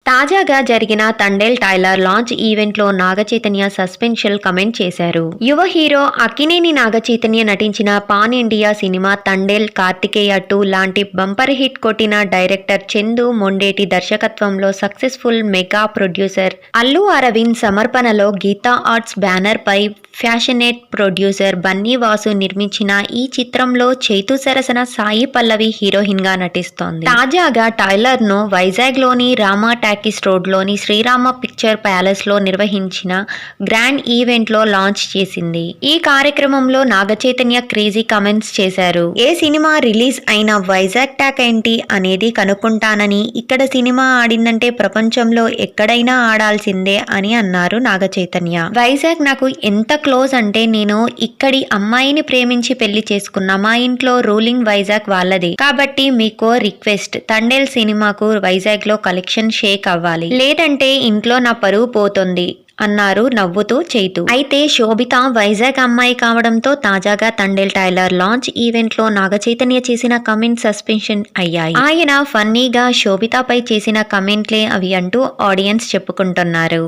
తాజాగా జరిగిన Thandel tailor launch ఈవెంట్లో నాగచైతన్య సస్పెన్షియల్ కమెంట్ చేశారు. యువ హీరో అక్కినేని నాగచైతన్య నటించిన pan India cinema Thandel Karthikeya 2 లాంటి బంపర్ హిట్ కొట్టిన డైరెక్టర్ చందు మొండేటి దర్శకత్వంలో successful mega producer Allu Aravind సమర్పణలో గీతా ఆర్ట్స్ బ్యానర్ పై ఫ్యాషనేట్ ప్రొడ్యూసర్ బన్నీ వాసు నిర్మించిన ఈ చిత్రంలో చైతు సరసన సాయి పల్లవి హీరోయిన్ గా నటిస్తోంది. తాజాగా టైలర్ ను వైజాగ్ లోని రామా టాకీస్ రోడ్ లోని శ్రీరామ పిక్చర్ ప్యాలెస్ లో నిర్వహించిన గ్రాండ్ ఈవెంట్ లో లాంచ్ చేసింది. ఈ కార్యక్రమంలో నాగచైతన్య క్రేజీ కమెంట్స్ చేశారు. ఏ సినిమా రిలీజ్ అయినా వైజాగ్ టాక్ ఏంటి అనేది కనుక్కుంటానని, ఇక్కడ సినిమా ఆడిందంటే ప్రపంచంలో ఎక్కడైనా ఆడాల్సిందే అని అన్నారు నాగచైతన్య. వైజాగ్ నాకు ఎంత క్లోజ్ అంటే నేను ఇక్కడి అమ్మాయిని ప్రేమించి పెళ్లి చేసుకున్నా. మా ఇంట్లో రూలింగ్ వైజాగ్ వాళ్ళది. కాబట్టి మీకో రిక్వెస్ట్, తండేల్ సినిమాకు వైజాగ్ లో కలెక్షన్ షేక్ అవ్వాలి, లేదంటే ఇంట్లో నా పరువు పోతుంది అన్నారు నవ్వుతూ చైతు. అయితే శోభిత వైజాగ్ అమ్మాయి కావడంతో తాజాగా తండేల్ టైలర్ లాంచ్ ఈవెంట్ లో నాగచైతన్య చేసిన కమెంట్ సస్పెన్షన్ అయ్యాయి. ఆయన ఫన్నీగా శోభితపై చేసిన కమెంట్లే అవి అంటూ ఆడియన్స్ చెప్పుకుంటున్నారు.